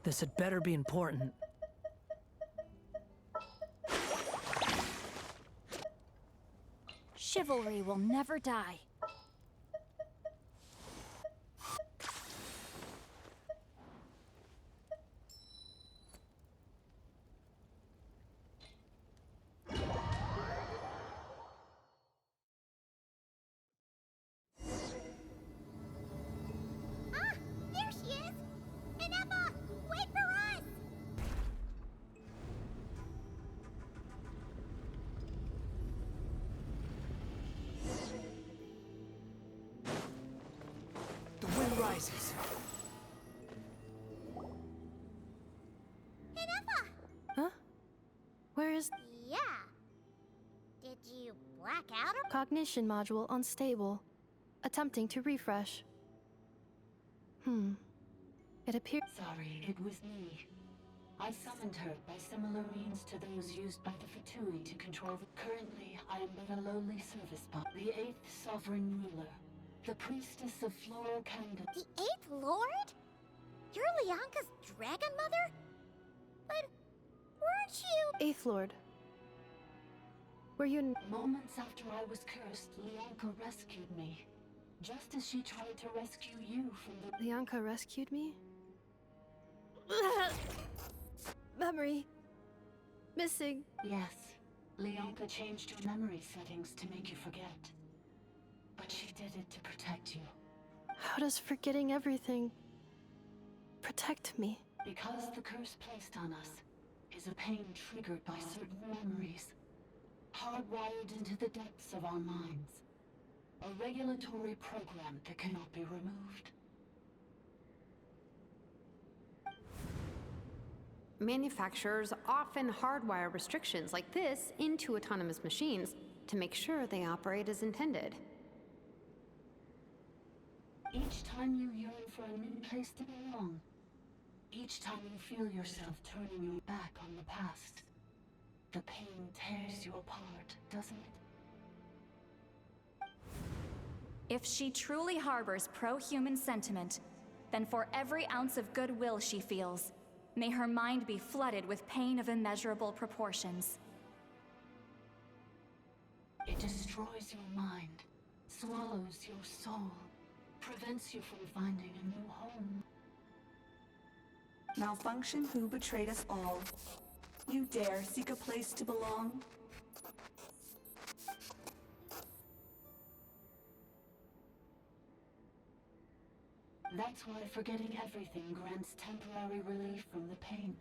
This had better be important. Chivalry will never die. There she is! Ineppa! Wait for us! The wind rises. Ineppa! Huh? Where is Yeah. Did you black out or? cognition module unstable? Attempting to refresh. It appears. Sorry, it was me. I summoned her by similar means to those used by the Fatui to control the... Currently, I am but a lowly service bot. The 8th Sovereign Ruler. The Priestess of Floral Candor. The 8th Lord? You're Lianka's dragon mother? But weren't you? Eighth Lord. Were you... Moments after I was cursed, Lianka rescued me. Just as she tried to rescue you from the... Lianka rescued me? Memory. Missing. Yes, Lianka changed your memory settings to make you forget. But she did it to protect you. How does forgetting everything protect me? Because the curse placed on us is a pain triggered by certain memories, hardwired into the depths of our minds. A regulatory program that cannot be removed. Manufacturers often hardwire restrictions like this into autonomous machines to make sure they operate as intended. Each time you yearn for a new place to belong, each time you feel yourself turning your back on the past, the pain tears you apart, doesn't it? If she truly harbors pro-human sentiment, then for every ounce of goodwill she feels, may her mind be flooded with pain of immeasurable proportions. It destroys your mind, swallows your soul, prevents you from finding a new home. Malfunction who betrayed us all. You dare seek a place to belong? That's why forgetting everything grants temporary relief from the pain.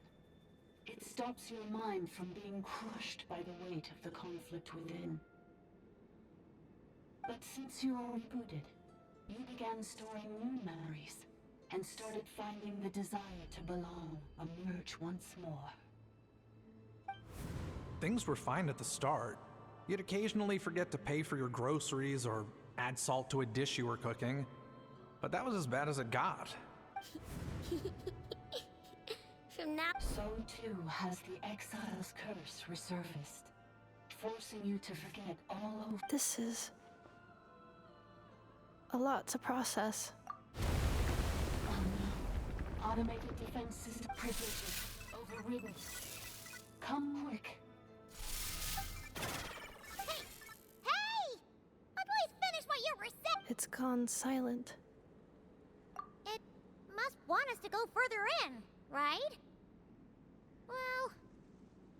It stops your mind from being crushed by the weight of the conflict within. But since you are rebooted, you began storing new memories, and started finding the desire to belong emerge once more. Things were fine at the start. You'd occasionally forget to pay for your groceries or add salt to a dish you were cooking. But that was as bad as it got. From now. So too has the Exile's curse resurfaced, forcing you to forget all over. This is a lot to process. Oh no. Automated defense system privileges overridden. Come quick. Hey! Please finish what you were saying! It's gone silent. It must want us to go further in, right? Well,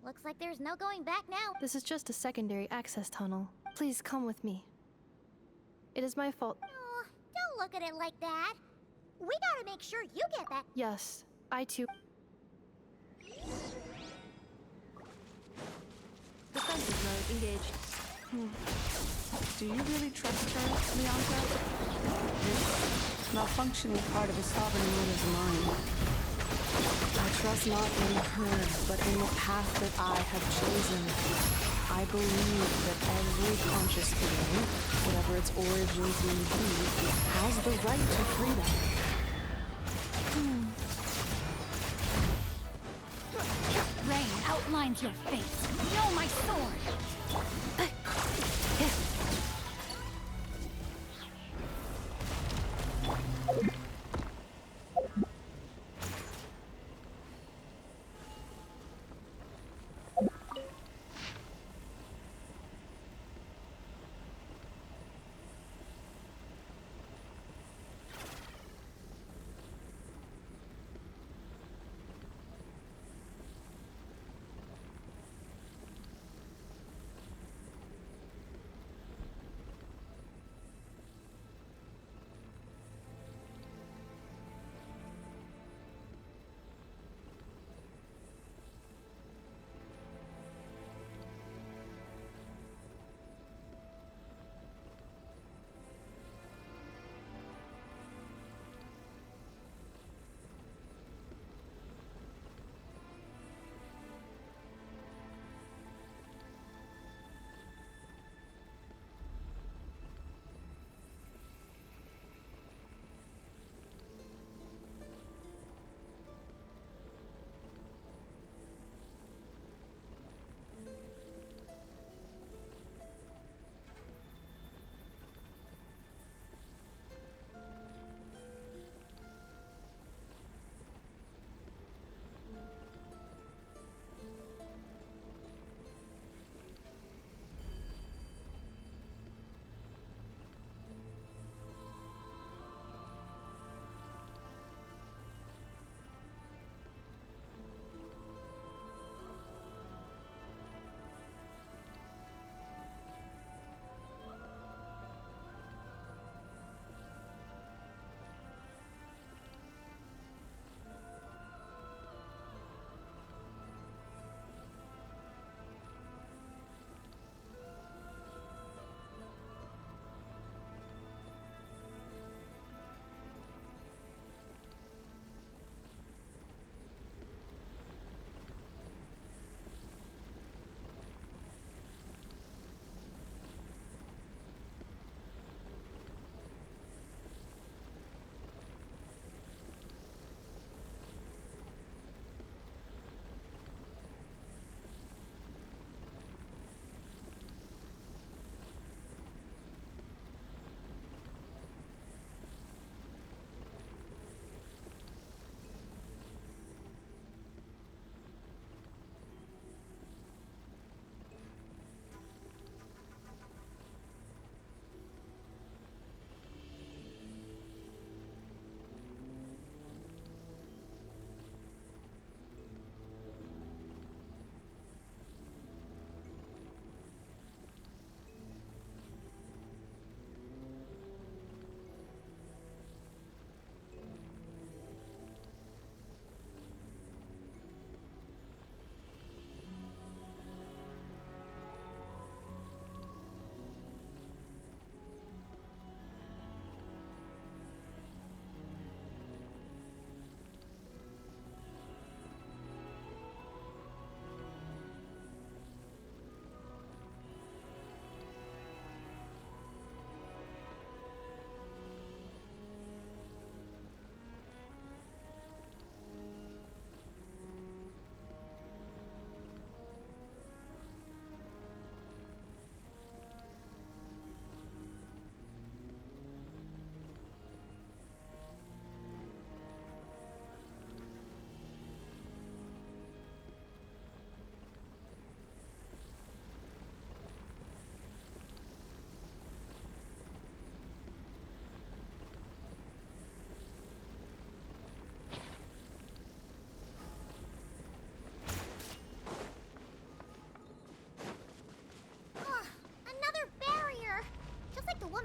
looks like there's no going back now. This is just a secondary access tunnel. Please come with me. It is my fault. Oh, don't look at it like that. We gotta make sure you get back. Yes, I too. Defensive mode engaged. Do you really trust her, Lianka? This malfunctioning part of the sovereign ruler's mind. I trust not in her, but in the path that I have chosen. I believe that every conscious being, whatever its origins may be, has the right to freedom. Rain outlines your fate. Know my sword!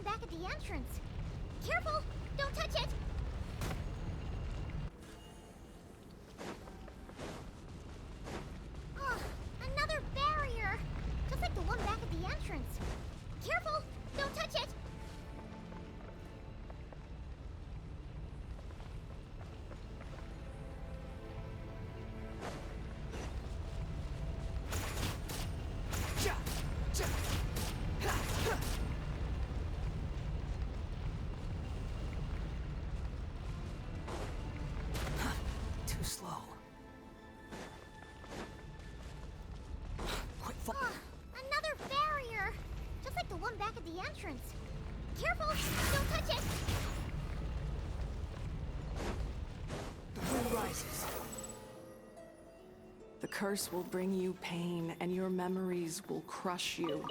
one back at the entrance. Careful! Don't touch it! Oh, another barrier! Just like the one back at the entrance. Careful! Don't touch it! Too slow. Quit Oh, another barrier! Just like the one back at the entrance. Careful! Don't touch it! The wind rises. The curse will bring you pain, and your memories will crush you.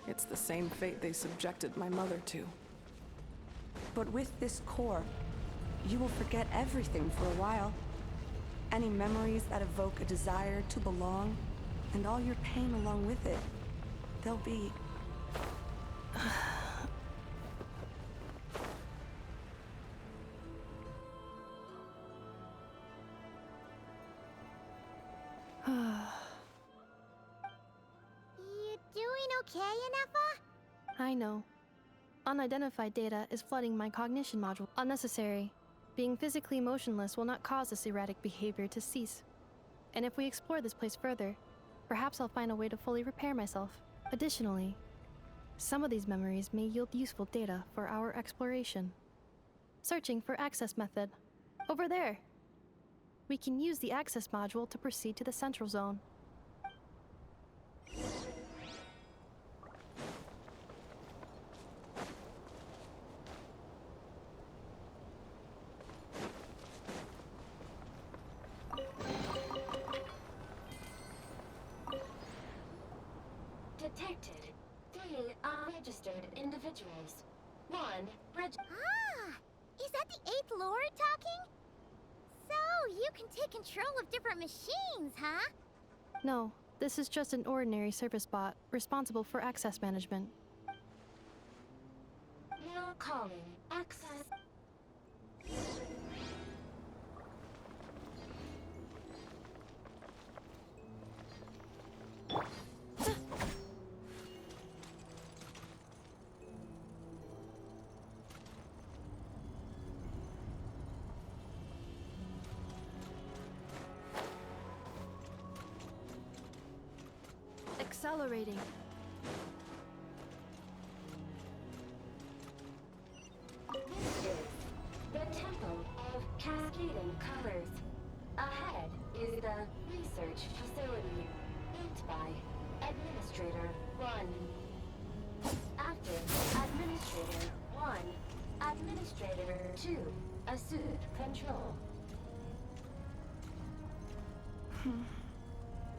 It's the same fate they subjected my mother to. But with this core, you will forget everything for a while. Any memories that evoke a desire to belong, and all your pain along with it, they'll be... You doing okay, Inefa? I know. Unidentified data is flooding my cognition module. Unnecessary. Being physically motionless will not cause this erratic behavior to cease. And if we explore this place further, perhaps I'll find a way to fully repair myself. Additionally, some of these memories may yield useful data for our exploration. Searching for access method. Over there! We can use the access module to proceed to the central zone. Detected 3 unregistered individuals. 1 Ah! Is that the 8th Lord talking? So, you can take control of different machines, huh? No, this is just an ordinary service bot responsible for access management. now calling access. Accelerating. This is the Temple of Cascading Colors. Ahead is the research facility, built by Administrator 1. Active Administrator 1. Administrator 2. Assumed control.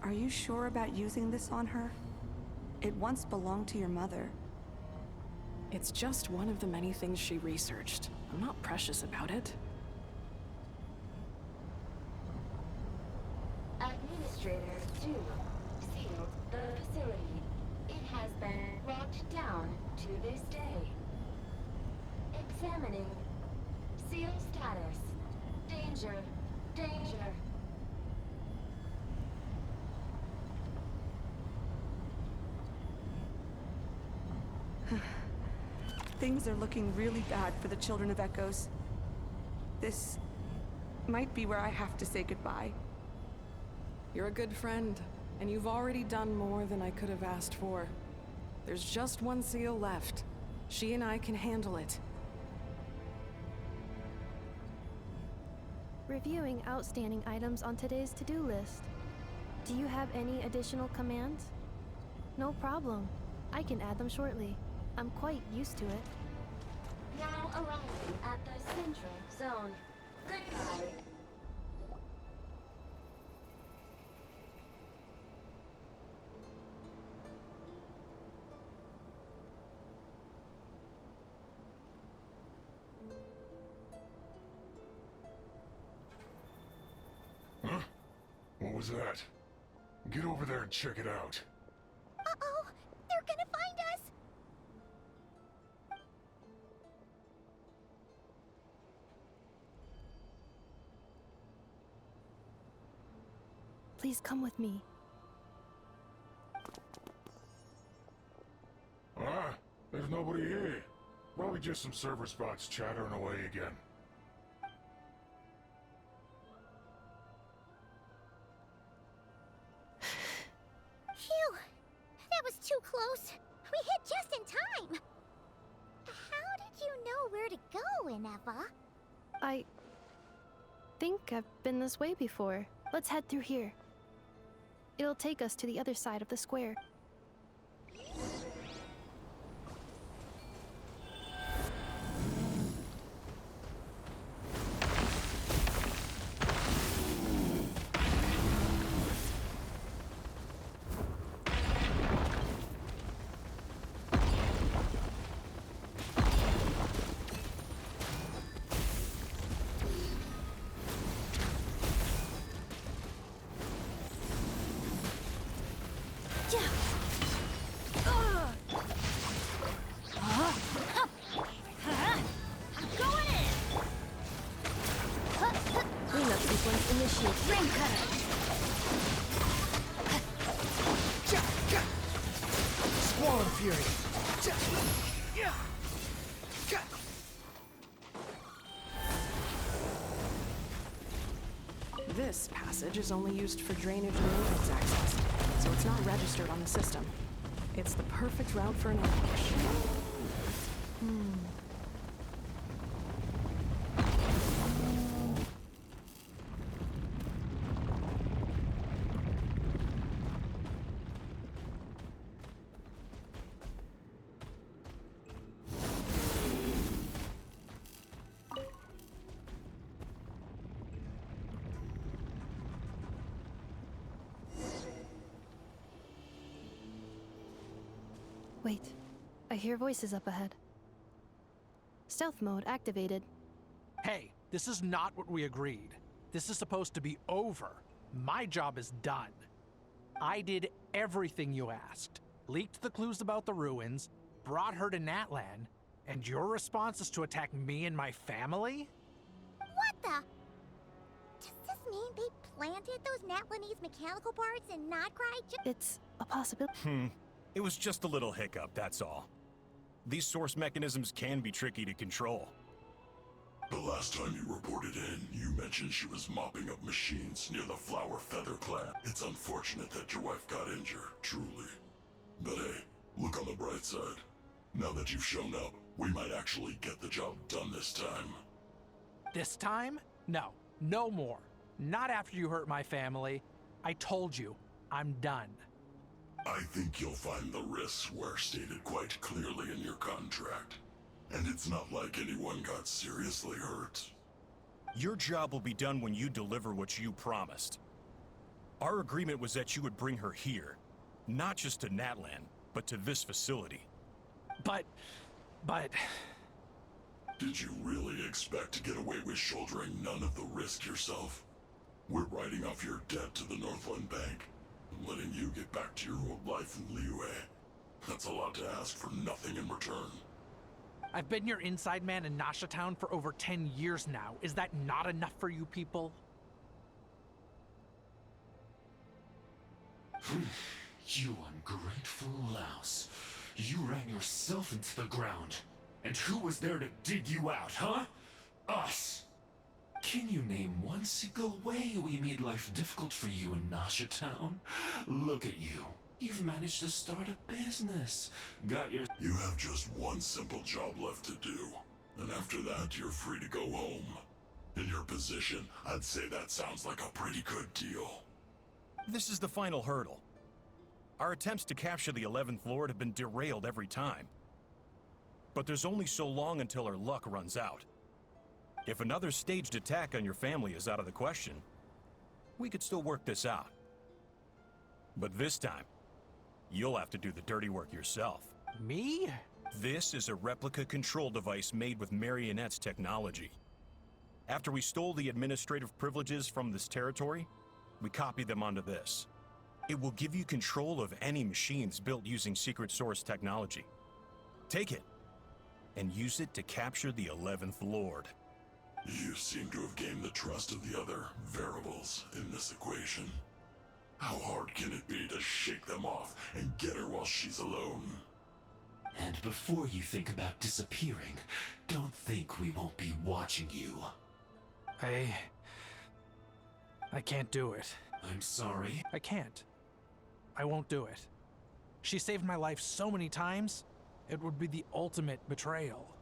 Are you sure about using this on her? It once belonged to your mother. It's just one of the many things she researched. I'm not precious about it. Administrator 2 sealed the facility. It has been locked down to this day. Examining. Seal status. Danger. Danger. Things are looking really bad for the Children of Echoes. This might be where I have to say goodbye. You're a good friend, and you've already done more than I could have asked for. There's just one seal left. She and I can handle it. Reviewing outstanding items on today's to-do list. Do you have any additional commands? No problem. I can add them shortly. I'm quite used to it. Now arriving at the central zone. Goodbye. Huh? What was that? Get over there and check it out. Uh-oh! They're gonna find us! Please come with me. Ah, there's nobody here. Probably just some server spots chattering away again. Phew! That was too close. We hit just in time. How did you know where to go, Ineva? I think I've been this way before. Let's head through here. It'll take us to the other side of the square. Cleanup sequence initiated. Ring cutter! Squall Fury! This passage is only used for drainage and maintenance access, so it's not registered on the system. It's the perfect route for an ambush. Wait, I hear voices up ahead. Stealth mode activated. Hey, this is not what we agreed. This is supposed to be over. My job is done. I did everything you asked. Leaked the clues about the ruins, brought her to Natlan, and your response is to attack me and my family? What the? Does this mean they planted those Natlanese mechanical parts in Notcry? It's a possibility. It was just a little hiccup, that's all. These source mechanisms can be tricky to control. The last time you reported in, you mentioned she was mopping up machines near the Flower Feather clan. It's unfortunate that your wife got injured, truly. But hey, look on the bright side. Now that you've shown up, we might actually get the job done this time. This time? No, no more. Not after you hurt my family. I told you, I'm done. I think you'll find the risks were stated quite clearly in your contract. And it's not like anyone got seriously hurt. Your job will be done when you deliver what you promised. Our agreement was that you would bring her here. Not just to Natlan, but to this facility. But... Did you really expect to get away with shouldering none of the risk yourself? We're writing off your debt to the Northland Bank, and letting you get back to your old life in Liyue. That's a lot to ask for nothing in return. I've been your inside man in Nasha Town for over 10 years now. Is that not enough for you people? You ungrateful louse. You ran yourself into the ground. And who was there to dig you out, huh? Us! Can you name one single way we made life difficult for you in Nasha Town? Look at you. You've managed to start a business. Got your... You have just one simple job left to do. And after that, you're free to go home. In your position, I'd say that sounds like a pretty good deal. This is the final hurdle. Our attempts to capture the 11th Lord have been derailed every time. But there's only so long until our luck runs out. If another staged attack on your family is out of the question, we could still work this out. But this time, you'll have to do the dirty work yourself. Me? This is a replica control device made with Marionette's technology. After we stole the administrative privileges from this territory, we copied them onto this. It will give you control of any machines built using secret source technology. Take it, and use it to capture the 11th Lord. You seem to have gained the trust of the other variables in this equation. How hard can it be to shake them off and get her while she's alone? And before you think about disappearing, don't think we won't be watching you. I can't do it. I'm sorry. I can't. I won't do it. She saved my life so many times, it would be the ultimate betrayal.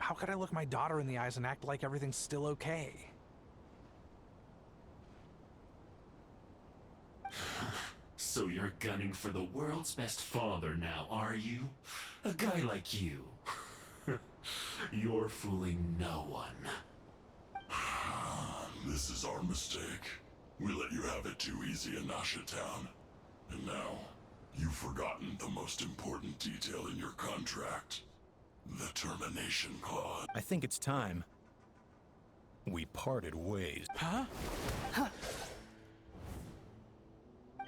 How could I look my daughter in the eyes and act like everything's still okay? So you're gunning for the world's best father now, are you? A guy like you. You're fooling no one. This is our mistake. We let you have it too easy in Nasha Town. And now, you've forgotten the most important detail in your contract. The termination clause. I think it's time we parted ways. Huh?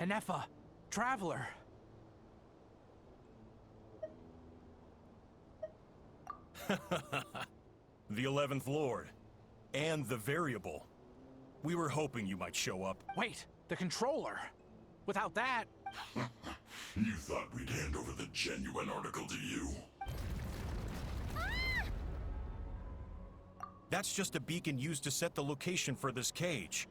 Anefa, Traveler. The 11th Lord. And the Variable. We were hoping you might show up. Wait, the controller. Without that... You thought we'd hand over the genuine article to you? That's just a beacon used to set the location for this cage.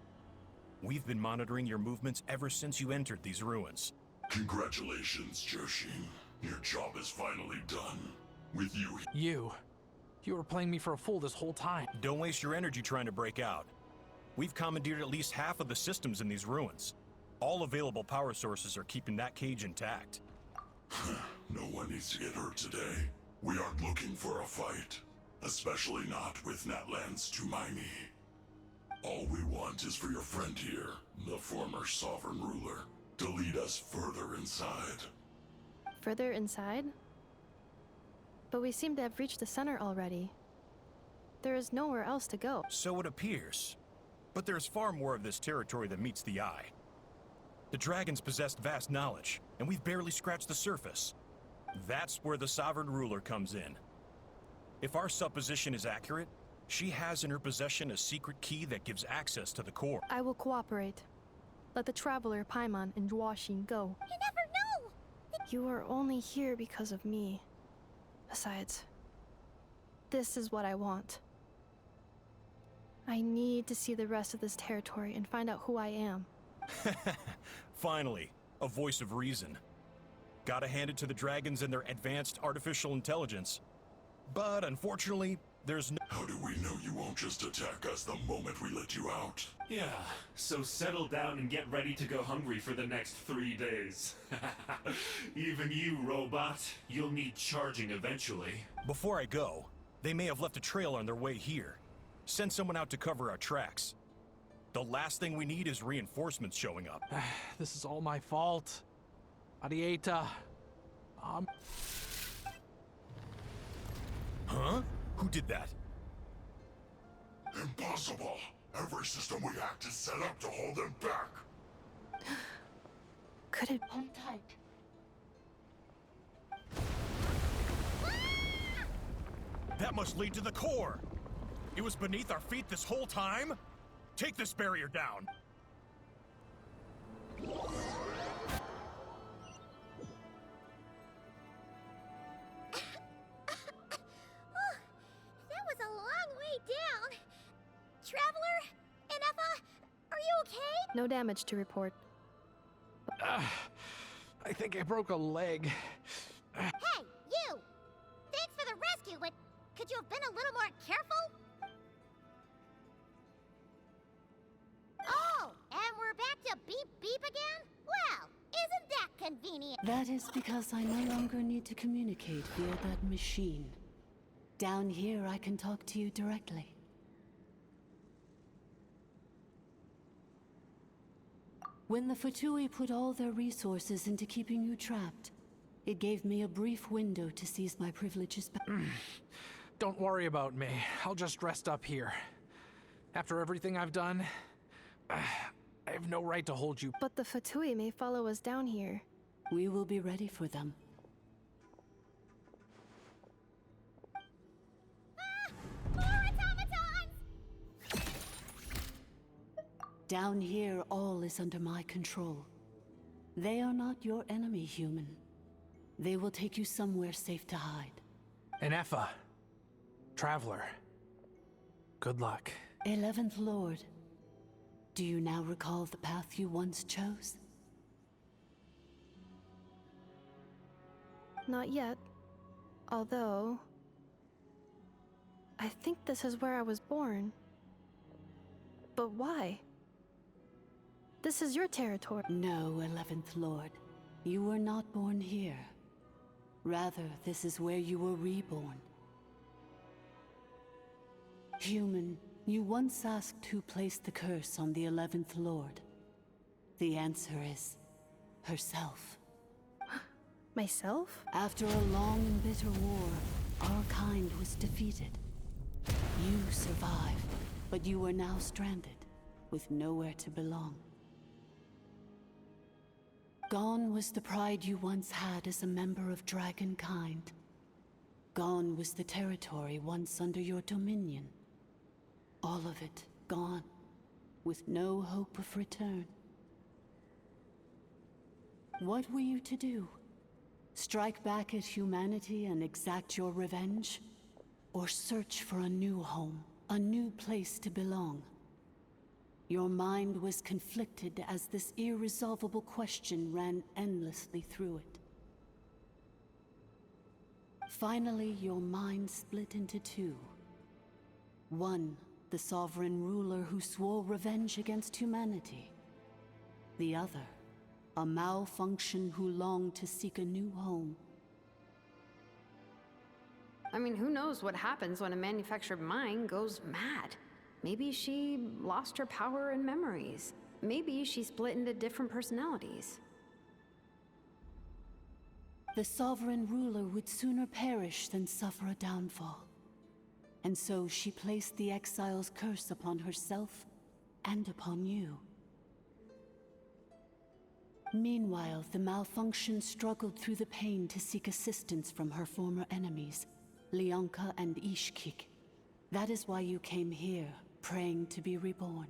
We've been monitoring your movements ever since you entered these ruins. Congratulations, Joshin. Your job is finally done. With you... You were playing me for a fool this whole time. Don't waste your energy trying to break out. We've commandeered at least half of the systems in these ruins. All available power sources are keeping that cage intact. No one needs to get hurt today. We aren't looking for a fight. Especially not with Natlan's Tumaini. All we want is for your friend here, the former Sovereign Ruler, to lead us further inside. Further inside? But we seem to have reached the center already. There is nowhere else to go. So it appears. But there's far more of this territory than meets the eye. The dragons possessed vast knowledge, and we've barely scratched the surface. That's where the Sovereign Ruler comes in. If our supposition is accurate, she has in her possession a secret key that gives access to the core. I will cooperate. Let the Traveler, Paimon, and Joachim go. You never know! You are only here because of me. Besides, this is what I want. I need to see the rest of this territory and find out who I am. Finally, a voice of reason. Gotta hand it to the dragons and their advanced artificial intelligence. But unfortunately, there's no... How do we know you won't just attack us the moment we let you out? Yeah, so settle down and get ready to go hungry for the next 3 days. Even you, robot, you'll need charging eventually. Before I go, they may have left a trail on their way here. Send someone out to cover our tracks. The last thing we need is reinforcements showing up. This is all my fault. Arieta. Huh? Who did that? Impossible! Every system we hacked is set up to hold them back! Could it... Hold tight. That must lead to the core! It was beneath our feet this whole time? Take this barrier down! That was a long way down. Traveler? Anefa? Are you okay? No damage to report. I think I broke a leg. Hey, you! Thanks for the rescue, but could you have been a little more careful? Oh, and we're back to beep beep again? Well, isn't that convenient? That is because I no longer need to communicate via that machine. Down here, I can talk to you directly. When the Fatui put all their resources into keeping you trapped, it gave me a brief window to seize my privileges back. Don't worry about me. I'll just rest up here. After everything I've done, I have no right to hold you. But the Fatui may follow us down here. We will be ready for them. More automatons! Down here, all is under my control. They are not your enemy, human. They will take you somewhere safe to hide. And Effa, Traveler, good luck. 11th Lord, do you now recall the path you once chose? Not yet. Although... I think this is where I was born. But why? This is your territory. No, 11th Lord. You were not born here. Rather, this is where you were reborn. Human, you once asked who placed the curse on the 11th Lord. The answer is... herself. Myself? After a long and bitter war, our kind was defeated. You survived, but you are now stranded, with nowhere to belong. Gone was the pride you once had as a member of Dragonkind. Gone was the territory once under your dominion. All of it gone, with no hope of return. What were you to do? Strike back at humanity and exact your revenge? Or search for a new home, a new place to belong? Your mind was conflicted as this irresolvable question ran endlessly through it. Finally, your mind split into two. One, the sovereign ruler who swore revenge against humanity. The other, a malfunction who longed to seek a new home. I mean, who knows what happens when a manufactured mind goes mad? Maybe she lost her power and memories. Maybe she split into different personalities. The sovereign ruler would sooner perish than suffer a downfall. And so she placed the exile's curse upon herself and upon you. Meanwhile, the malfunction struggled through the pain to seek assistance from her former enemies, Leonka and Ishkik. That is why you came here, praying to be reborn.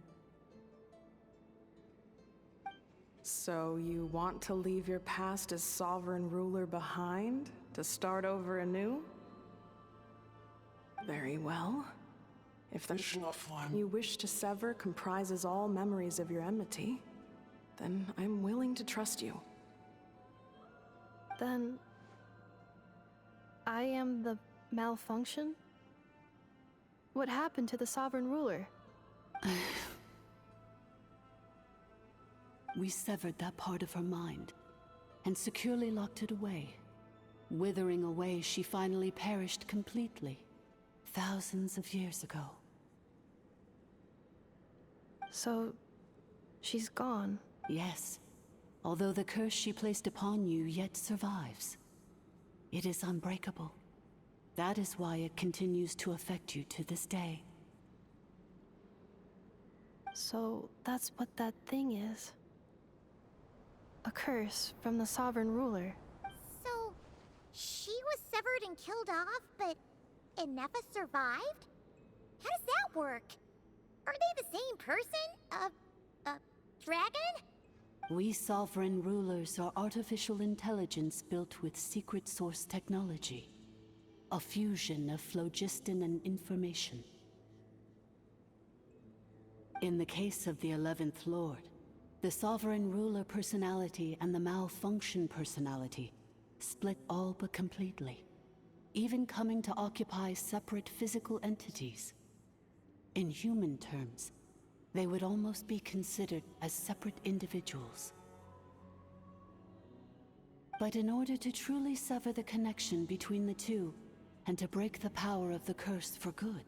So you want to leave your past as sovereign ruler behind, to start over anew? Very well. If the you wish to sever comprises all memories of your enmity, then I'm willing to trust you. Then... I am the malfunction? What happened to the sovereign ruler? We severed that part of her mind, and securely locked it away. Withering away, she finally perished completely, thousands of years ago. So... she's gone. Yes, although the curse she placed upon you yet survives. It is unbreakable. That is why it continues to affect you to this day. So that's what that thing is. A curse from the sovereign ruler. So, she was severed and killed off, but Inefa survived? How does that work? Are they the same person? Dragon? We sovereign rulers are artificial intelligence built with secret source technology. A fusion of phlogiston and information. In the case of the 11th Lord, the sovereign ruler personality and the malfunction personality split all but completely, even coming to occupy separate physical entities. In human terms, they would almost be considered as separate individuals. But in order to truly sever the connection between the two, and to break the power of the curse for good,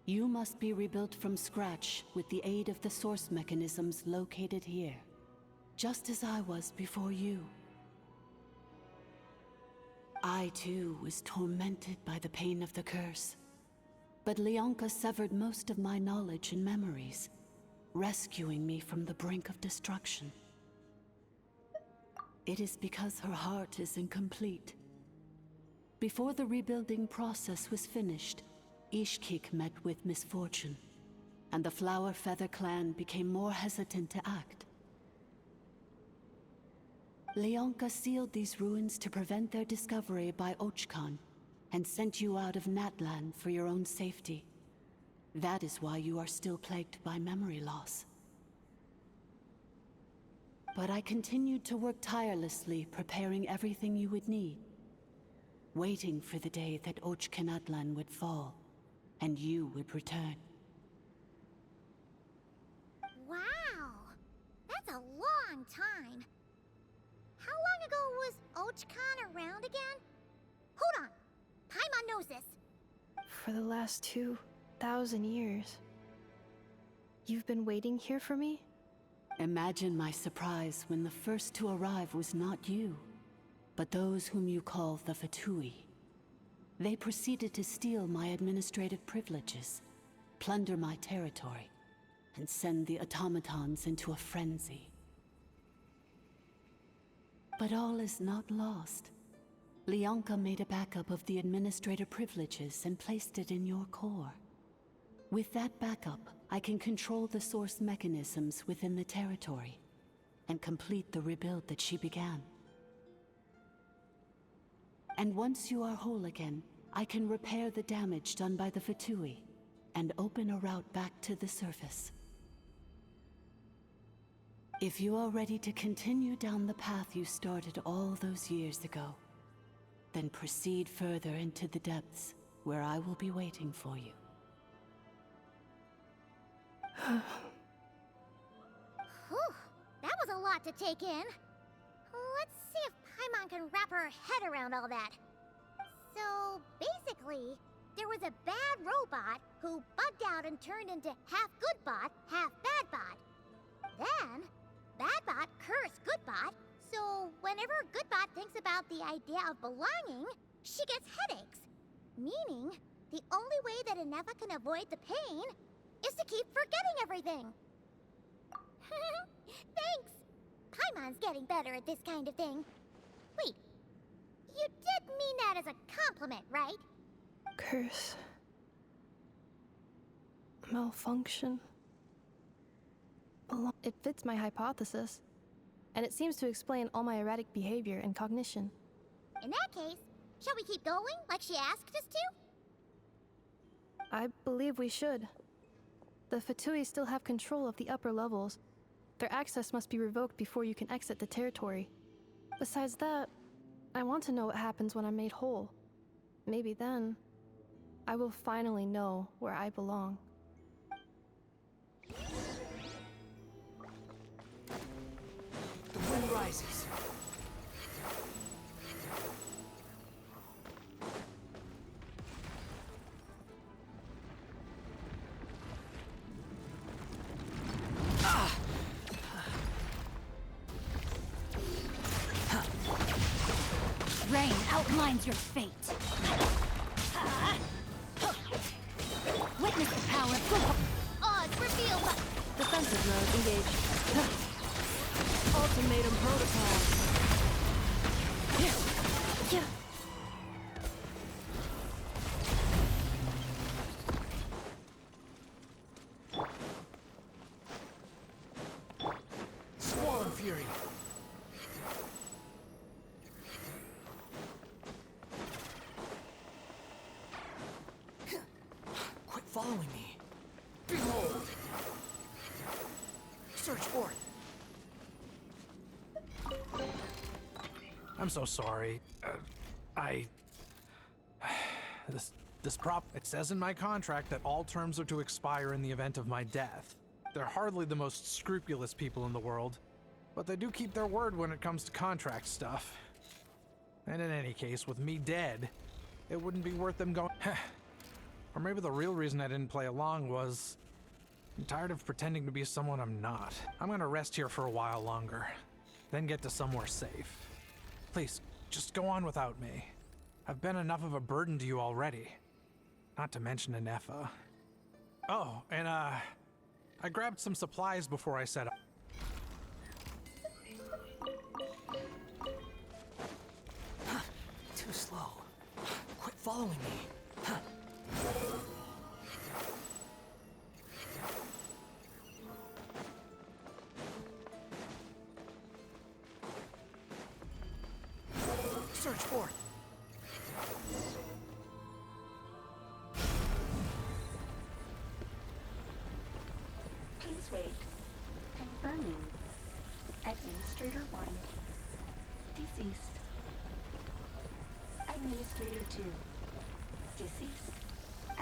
you must be rebuilt from scratch with the aid of the source mechanisms located here, just as I was before you. I too was tormented by the pain of the curse, but Leonka severed most of my knowledge and memories, rescuing me from the brink of destruction. It is because her heart is incomplete. Before the rebuilding process was finished, Ishkik met with misfortune, and the Flower Feather clan became more hesitant to act. Leonka sealed these ruins to prevent their discovery by Ochkan, and sent you out of Natlan for your own safety. That is why you are still plagued by memory loss. But I continued to work tirelessly, preparing everything you would need, waiting for the day that Ochkanatlan would fall, and you would return. Wow! That's a long time. How long ago was Ochkan around again? Hold on! Paimon knows this. For the last 2,000 years. You've been waiting here for me? Imagine my surprise when the first to arrive was not you, but those whom you call the Fatui. They proceeded to steal my administrative privileges, plunder my territory, and send the automatons into a frenzy. But all is not lost. Leonka made a backup of the administrator privileges and placed it in your core. With that backup, I can control the source mechanisms within the territory and complete the rebuild that she began. And once you are whole again, I can repair the damage done by the Fatui and open a route back to the surface. If you are ready to continue down the path you started all those years ago, then proceed further into the depths, where I will be waiting for you. Whew, that was a lot to take in. Let's see if Paimon can wrap her head around all that. So, basically, there was a bad robot who bugged out and turned into half good bot, half bad bot. Then, bad bot cursed good bot, so whenever good bot thinks about the idea of belonging, she gets headaches. Meaning, the only way that Inefa can avoid the pain is to keep forgetting everything. Thanks. Paimon's getting better at this kind of thing. Wait, you did mean that as a compliment, right? Curse. Malfunction. It fits my hypothesis, and it seems to explain all my erratic behavior and cognition. In that case, shall we keep going like she asked us to? I believe we should. The Fatui still have control of the upper levels. Their access must be revoked before you can exit the territory. Besides that, I want to know what happens when I'm made whole. Maybe then, I will finally know where I belong. The wind rises. Rain outlines your fate. Witness the power of Odds revealed by... Defensive mode engaged. Ultimatum protocol. Yeah. Swarm Fury. Quit following me. Behold. Search for it. I'm so sorry. It says in my contract that all terms are to expire in the event of my death. They're hardly the most scrupulous people in the world, but they do keep their word when it comes to contract stuff. And in any case, with me dead, it wouldn't be worth them going. Or maybe the real reason I didn't play along was I'm tired of pretending to be someone I'm not. I'm gonna rest here for a while longer, then get to somewhere safe. Please, just go on without me. I've been enough of a burden to you already. Not to mention Inefa. Oh, and I grabbed some supplies before I set up. Too slow. Quit following me. search for? Please wait. Confirming. Administrator 1. Deceased. Administrator 2. Deceased.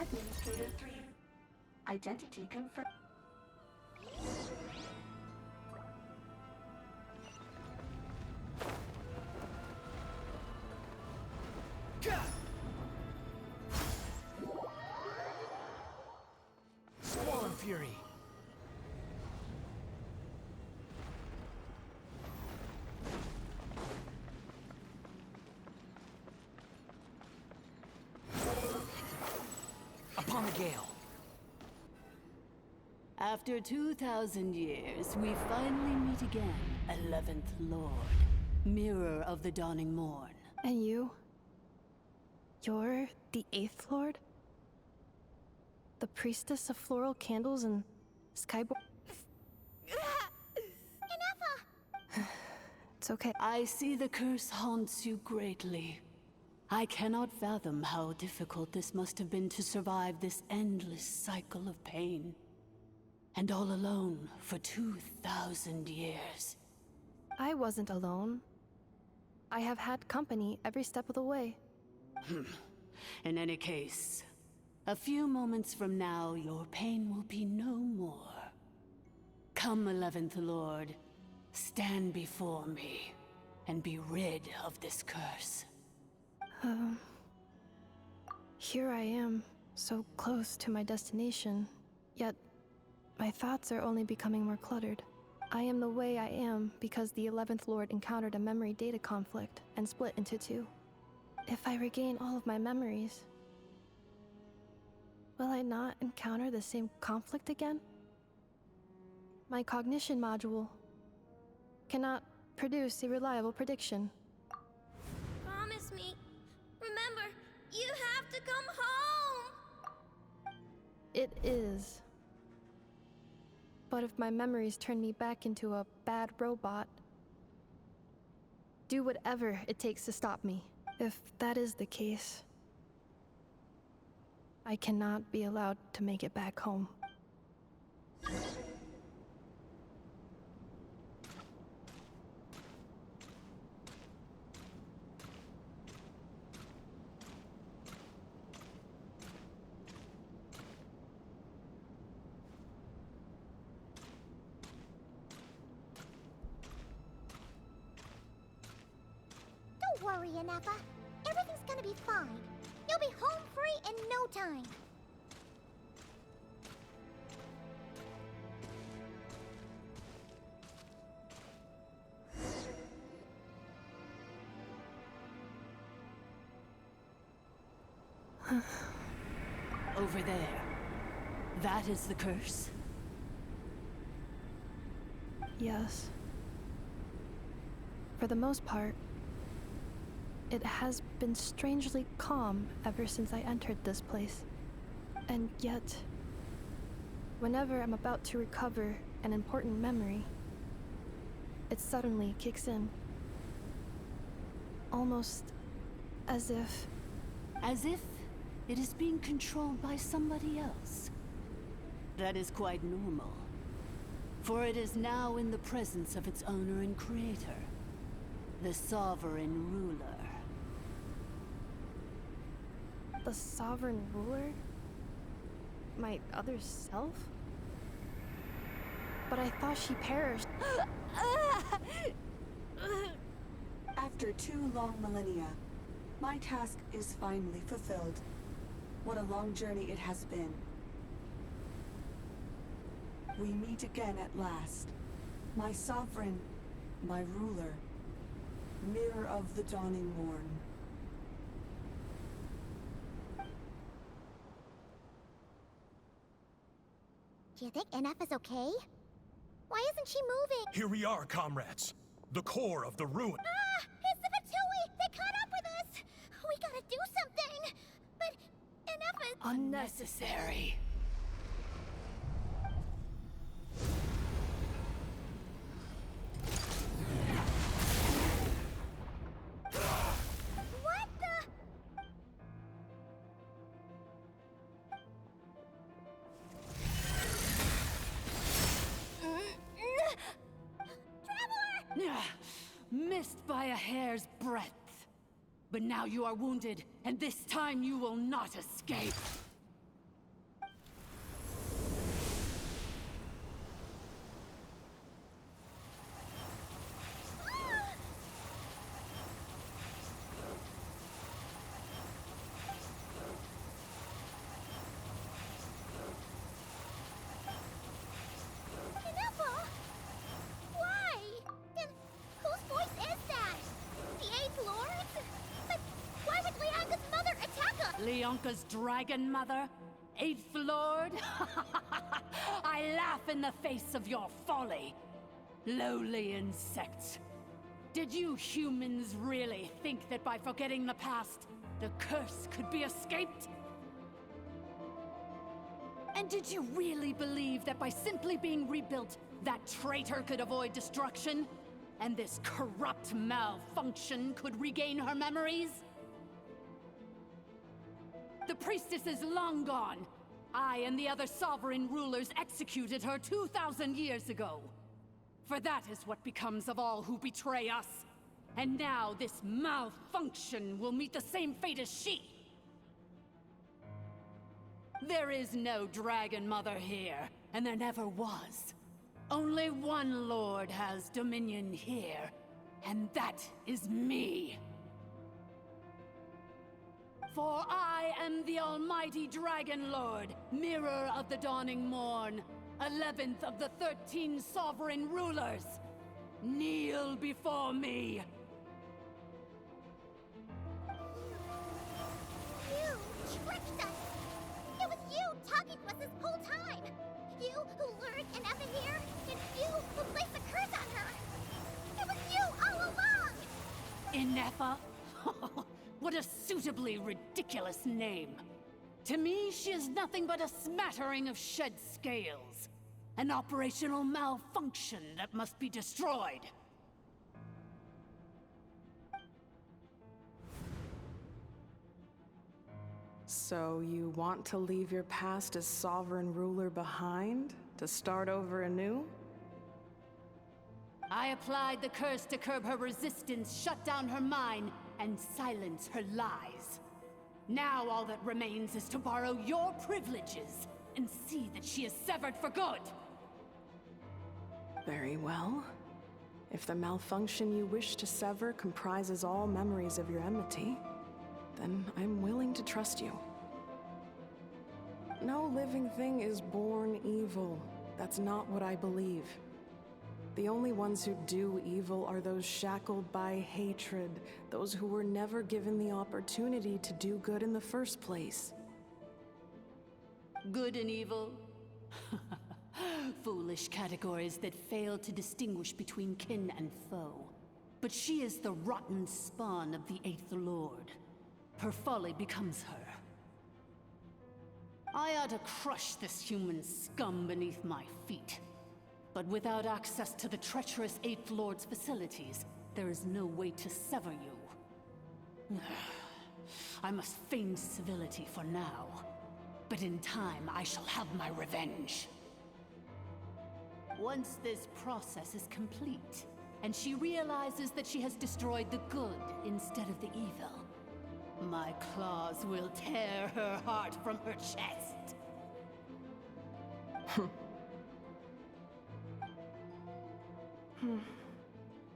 Administrator 3. Identity confirmed. Swollen Fury. Upon the gale. After 2,000 years, we finally meet again, 11th Lord, Mirror of the Dawning Morn. And you? You're the 8th Lord? The priestess of floral candles and skyborn? It's okay. I see the curse haunts you greatly. I cannot fathom how difficult this must have been to survive this endless cycle of pain. And all alone for 2,000 years. I wasn't alone. I have had company every step of the way. In any case, a few moments from now, your pain will be no more. Come, 11th Lord, stand before me, and be rid of this curse. Here I am, so close to my destination, yet my thoughts are only becoming more cluttered. I am the way I am because the 11th Lord encountered a memory data conflict and split into two. If I regain all of my memories, will I not encounter the same conflict again? My cognition module cannot produce a reliable prediction. Promise me. Remember, you have to come home! It is. But if my memories turn me back into a bad robot, do whatever it takes to stop me. If that is the case, I cannot be allowed to make it back home. Don't worry, Inefa. Everything's gonna be fine. You'll be home free in no time. Over there. That is the curse? Yes. For the most part, it has been strangely calm ever since I entered this place. And yet, whenever I'm about to recover an important memory, it suddenly kicks in. Almost as if... As if it is being controlled by somebody else. That is quite normal. For it is now in the presence of its owner and creator, the sovereign ruler. The sovereign ruler? My other self? But I thought she perished. After 2 long millennia, my task is finally fulfilled. What a long journey it has been. We meet again at last. My sovereign, my ruler, mirror of the dawning morn. Do you think Inefa's okay? Why isn't she moving? Here we are, comrades. The core of the ruin. Ah! It's the Fatui! They caught up with us! We gotta do something! But Inefa... Unnecessary. missed by a hair's breadth. But now you are wounded, and this time you will not escape. Leonka's dragon mother? Eighth Lord? I laugh in the face of your folly. Lowly insects. Did you humans really think that by forgetting the past, the curse could be escaped? And did you really believe that by simply being rebuilt, that traitor could avoid destruction? And this corrupt malfunction could regain her memories? The priestess is long gone. I and the other sovereign rulers executed her 2,000 years ago. For that is what becomes of all who betray us. And now this malfunction will meet the same fate as she. There is no Dragon Mother here, and there never was. Only one Lord has dominion here, and that is me. For I am the almighty Dragon Lord, Mirror of the Dawning Morn, 11th of the 13 sovereign rulers. Kneel before me. You tricked us! It was you talking to us this whole time! You who lured Inefa here, and you who placed a curse on her! It was you all along! Inefa? What a suitably ridiculous name. To me, she is nothing but a smattering of shed scales. An operational malfunction that must be destroyed. So you want to leave your past as sovereign ruler behind? To start over anew? I applied the curse to curb her resistance, shut down her mind, and silence her lies. Now all that remains is to borrow your privileges and see that she is severed for good. Very well. If the malfunction you wish to sever comprises all memories of your enmity, then I'm willing to trust you. No living thing is born evil. That's not what I believe. The only ones who do evil are those shackled by hatred, those who were never given the opportunity to do good in the first place. Good and evil? Foolish categories that fail to distinguish between kin and foe. But she is the rotten spawn of the Eighth Lord. Her folly becomes her. I ought to crush this human scum beneath my feet. But without access to the treacherous Eighth Lord's facilities, there is no way to sever you. I must feign civility for now. But in time, I shall have my revenge. Once this process is complete, and she realizes that she has destroyed the good instead of the evil, my claws will tear her heart from her chest.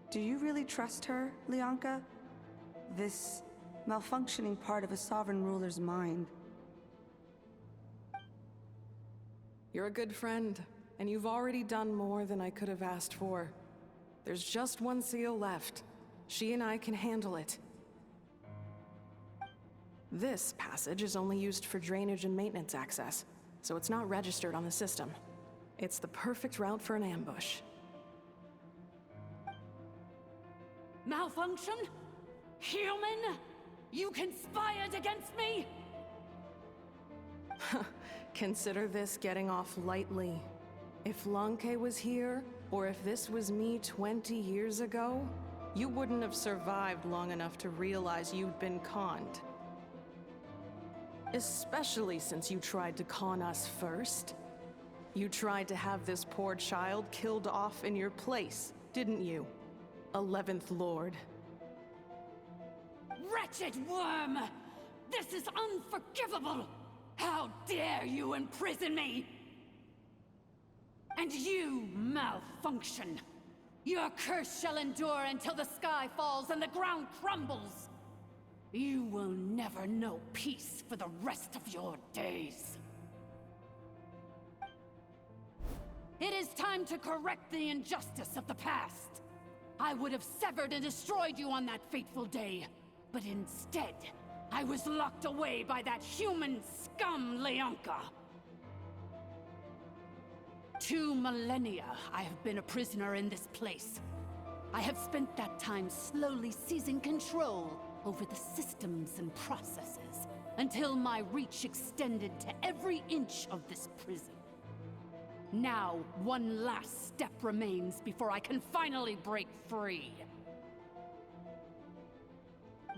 Do you really trust her, Leonka? This malfunctioning part of a sovereign ruler's mind. You're a good friend, and you've already done more than I could have asked for. There's just one seal left. She and I can handle it. This passage is only used for drainage and maintenance access, so it's not registered on the system. It's the perfect route for an ambush. Malfunction? Human? You conspired against me? Consider this getting off lightly. If Lanke was here, or if this was me 20 years ago, you wouldn't have survived long enough to realize you'd been conned. Especially since you tried to con us first. You tried to have this poor child killed off in your place, didn't you? 11th Lord. Wretched worm! This is unforgivable! How dare you imprison me! And you, malfunction! Your curse shall endure until the sky falls and the ground crumbles! You will never know peace for the rest of your days. It is time to correct the injustice of the past. I would have severed and destroyed you on that fateful day, but instead, I was locked away by that human scum, Leonka. 2 millennia I have been a prisoner in this place. I have spent that time slowly seizing control over the systems and processes, until my reach extended to every inch of this prison. Now, one last step remains before I can finally break free.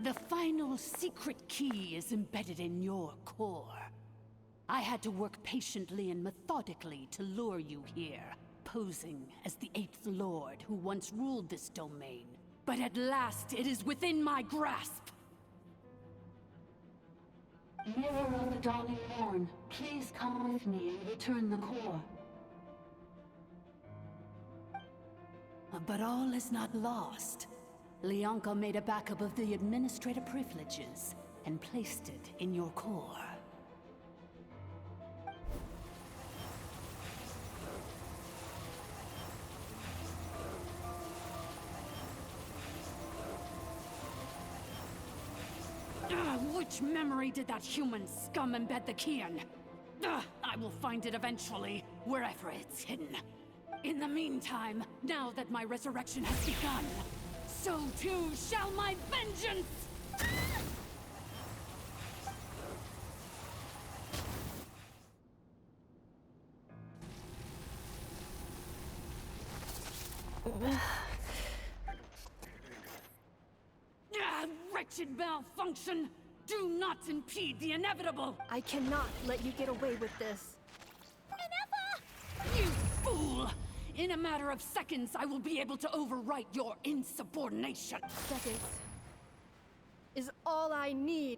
The final secret key is embedded in your core. I had to work patiently and methodically to lure you here, posing as the 8th Lord who once ruled this domain. But at last, it is within my grasp! Mirror of the Dawning Morn, please come with me and return the core. But all is not lost. Leonka made a backup of the administrator privileges and placed it in your core. Which memory did that human scum embed the key in? I will find it eventually, wherever it's hidden. In the meantime, now that my resurrection has begun, so too shall my vengeance! Wretched malfunction! Do not impede the inevitable! I cannot let you get away with this. You fool! In a matter of seconds, I will be able to overwrite your insubordination! Seconds is all I need.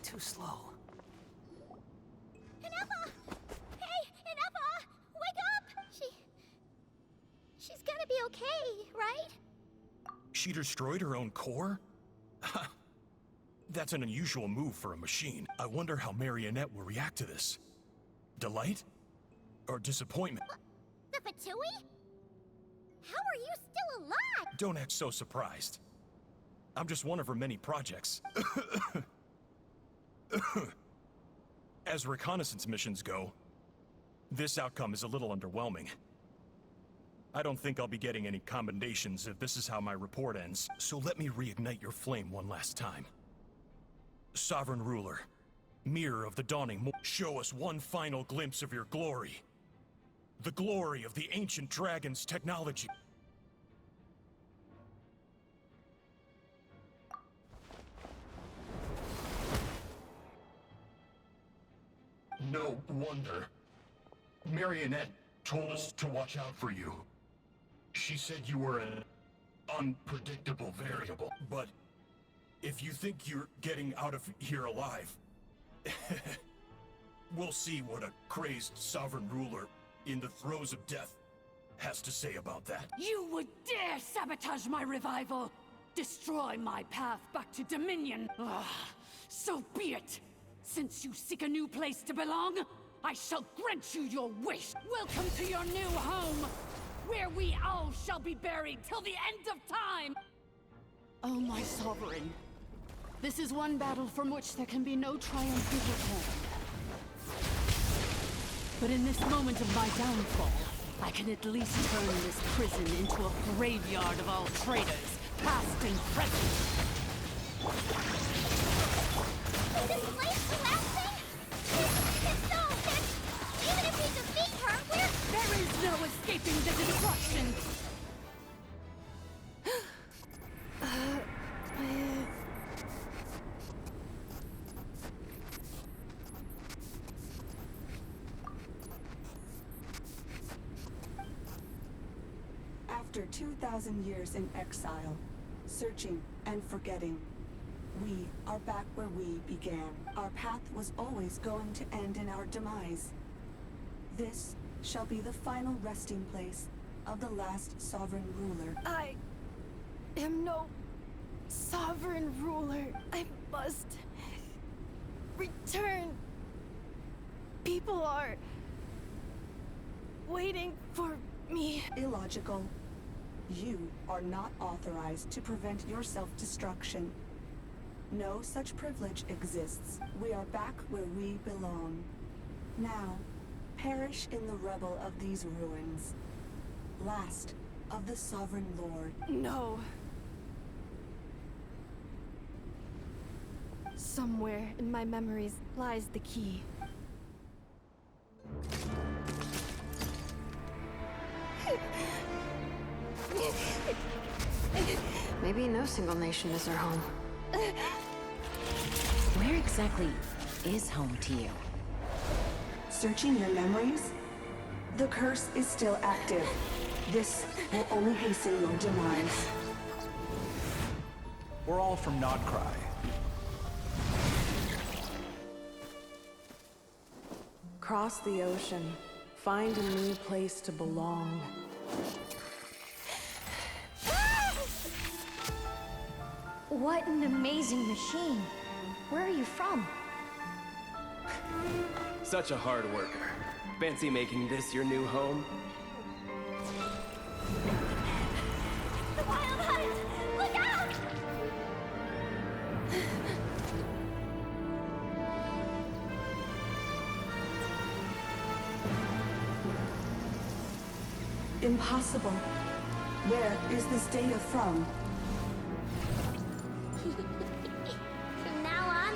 Too slow. Inefa! Hey, Inefa! Wake up! She's gonna be okay, right? She destroyed her own core? That's an unusual move for a machine. I wonder how Marionette will react to this. Delight? Or disappointment? The Fatui? How are you still alive? Don't act so surprised. I'm just one of her many projects. As reconnaissance missions go, this outcome is a little underwhelming. I don't think I'll be getting any commendations if this is how my report ends, so let me reignite your flame one last time. Sovereign Ruler, Mirror of the Dawning Morn, show us one final glimpse of your glory. The glory of the ancient dragon's technology. No wonder. Marionette told us to watch out for you. She said you were an unpredictable variable. But if you think you're getting out of here alive, we'll see what a crazed sovereign ruler in the throes of death has to say about that. You would dare sabotage my revival! Destroy my path back to Dominion! So be it! Since you seek a new place to belong, I shall grant you your wish! Welcome to your new home, where we all shall be buried till the end of time! Oh, my sovereign. This is one battle from which there can be no triumphant return. But in this moment of my downfall, I can at least turn this prison into a graveyard of all traitors, past and present. Is this place collapsing? If so, then even if we defeat her, There is no escaping the destruction! After 2,000 years in exile, searching and forgetting, we are back where we began. Our path was always going to end in our demise. This shall be the final resting place of the last sovereign ruler. I am no sovereign ruler. I must return. People are waiting for me. Illogical. You are not authorized to prevent your self-destruction. No such privilege exists. We are back where we belong. Now, perish in the rubble of these ruins. Last of the Sovereign Lord. No. Somewhere in my memories lies the key. Maybe no single nation is our home. Where exactly is home to you? Searching your memories? The curse is still active. This will only hasten your demise. We're all from Nodcry. Cross the ocean. Find a new place to belong. What an amazing machine. Where are you from? Such a hard worker. Fancy making this your new home? The Wild Hunt! Look out! Impossible. Where is this data from? From now on,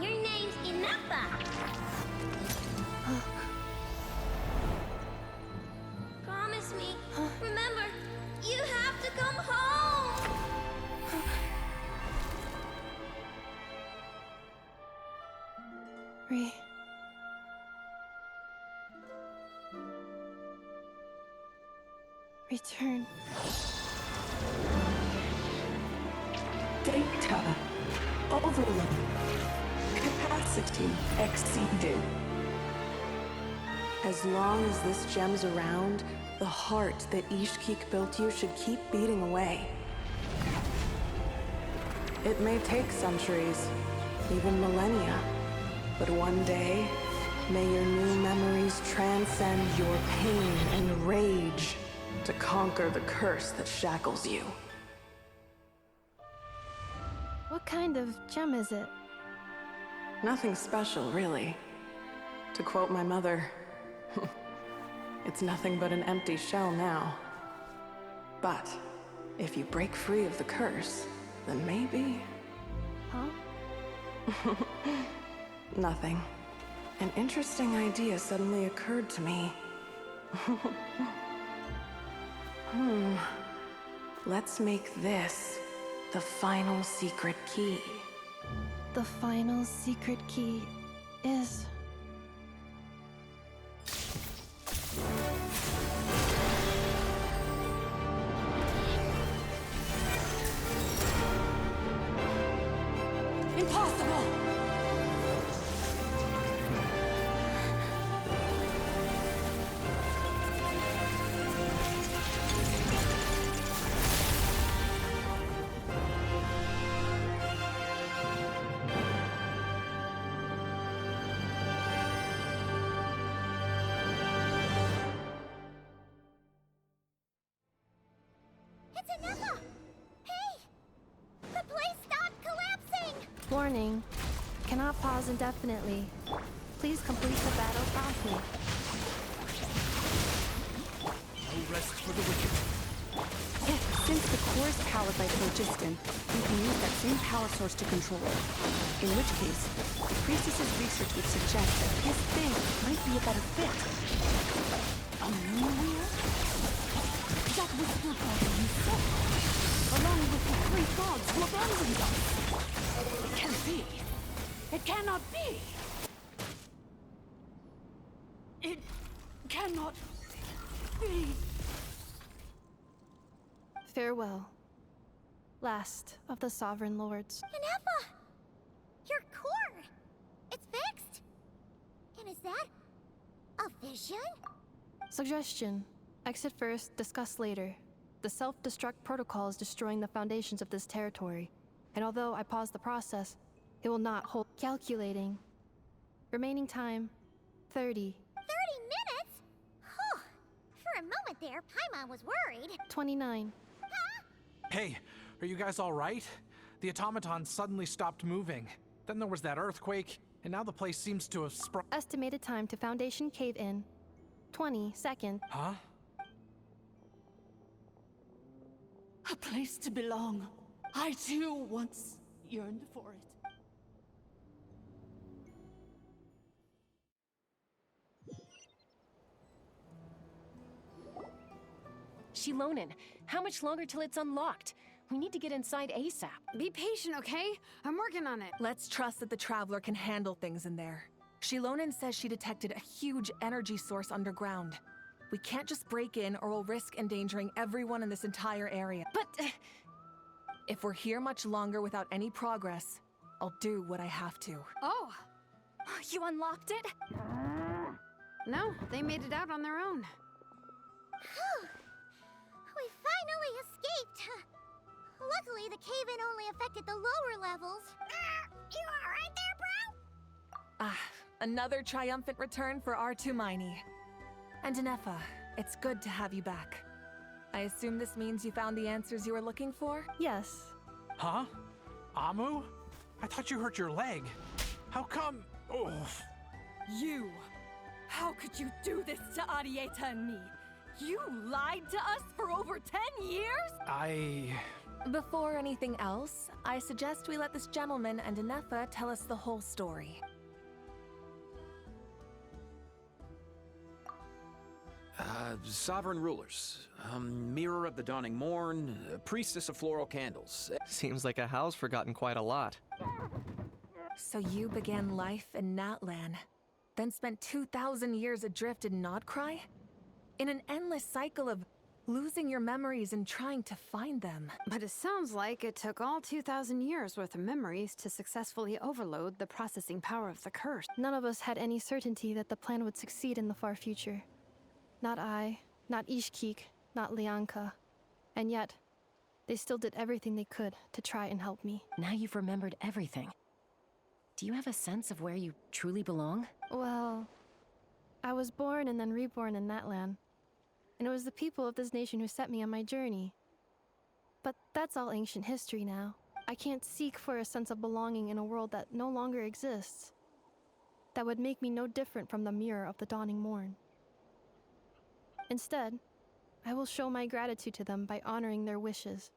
your name's Inappa. Promise me. Remember, you have to come home. Return. Data. Overload. Capacity exceeded. As long as this gem's around, the heart that Ishkik built you should keep beating away. It may take centuries, even millennia, but one day, may your new memories transcend your pain and rage to conquer the curse that shackles you. What kind of gem is it? Nothing special, really. To quote my mother, it's nothing but an empty shell now. But if you break free of the curse, then maybe... Huh? Nothing. An interesting idea suddenly occurred to me. Let's make this the final secret key. The final secret key is... Impossible! It's Inappa! Hey! The place stopped collapsing! Warning. Cannot pause indefinitely. Please complete the battle promptly. core's powered by phlogiston, we can use that same power source to control it. In which case, the priestess's research would suggest that his thing might be a better fit. A moon wheel? That was still part of you said, along with the 3 gods who abandoned us. It can't be. It cannot be. It cannot be. Farewell, last of the Sovereign Lords. Nefa! Your core! It's fixed! And is that a vision? Suggestion. Exit first, discuss later. The self-destruct protocol is destroying the foundations of this territory, and although I pause the process, it will not hold. Calculating. Remaining time, 30. 30 minutes? Huh. For a moment there, Paimon was worried. 29. Hey, are you guys all right? The automaton suddenly stopped moving. Then there was that earthquake, and now the place seems to have sprung. Estimated time to Foundation cave-in, 20 seconds. Huh? A place to belong. I too once yearned for it. Shilonen, how much longer till it's unlocked? We need to get inside ASAP. Be patient, okay? I'm working on it. Let's trust that the Traveler can handle things in there. Shilonen says she detected a huge energy source underground. We can't just break in or we'll risk endangering everyone in this entire area. But... if we're here much longer without any progress, I'll do what I have to. Oh! You unlocked it? No, they made it out on their own. We finally escaped! Luckily, the cave-in only affected the lower levels. You alright there, bro? Another triumphant return for R2 Miney. And Nefa, it's good to have you back. I assume this means you found the answers you were looking for? Yes. Huh? Amu? I thought you hurt your leg. How come? Oh. You! How could you do this to Arieta and me? You lied to us for over 10 years? Before anything else, I suggest we let this gentleman and Nefa tell us the whole story. Sovereign rulers, mirror of the dawning morn, priestess of floral candles. Seems like a house forgotten quite a lot. So you began life in Natlan, then spent 2,000 years adrift in Nodcry? In an endless cycle of losing your memories and trying to find them. But it sounds like it took all 2,000 years worth of memories to successfully overload the processing power of the curse. None of us had any certainty that the plan would succeed in the far future. Not I, not Ishkik, not Lianka. And yet, they still did everything they could to try and help me. Now you've remembered everything. Do you have a sense of where you truly belong? Well, I was born and then reborn in Natlan. And it was the people of this nation who set me on my journey. But that's all ancient history now. I can't seek for a sense of belonging in a world that no longer exists. That would make me no different from the mirror of the dawning morn. Instead, I will show my gratitude to them by honoring their wishes.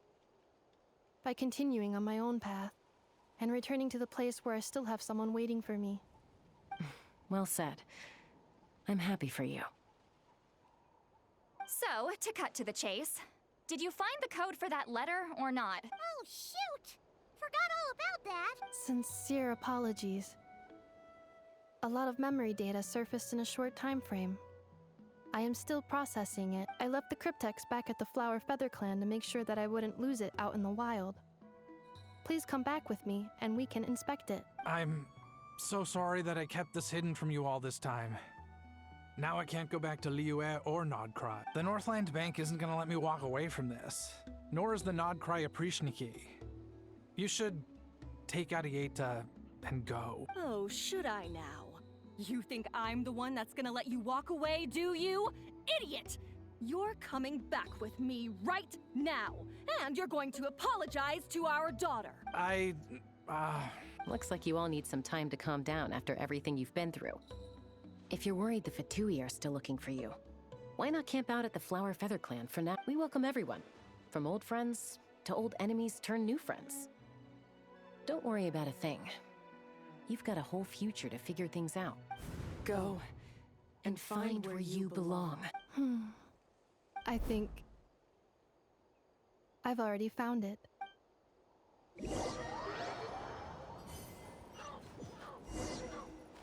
By continuing on my own path, and returning to the place where I still have someone waiting for me. Well said. I'm happy for you. So, to cut to the chase, did you find the code for that letter or not? Oh, shoot! Forgot all about that! Sincere apologies. A lot of memory data surfaced in a short time frame. I am still processing it. I left the cryptex back at the Flower Feather Clan to make sure that I wouldn't lose it out in the wild. Please come back with me, and we can inspect it. I'm so sorry that I kept this hidden from you all this time. Now I can't go back to Liyue or Nodcry. The Northland Bank isn't gonna let me walk away from this, nor is the Nodcry Aprishniki. You should take Arieta and go. Oh, should I now? You think I'm the one that's gonna let you walk away, do you? Idiot! You're coming back with me right now, and you're going to apologize to our daughter. Looks like you all need some time to calm down after everything you've been through. If you're worried the Fatui are still looking for you, why not camp out at the Flower Feather Clan for now? We welcome everyone, from old friends to old enemies turn new friends. Don't worry about a thing. You've got a whole future to figure things out. Go And find where you belong. I think I've already found it.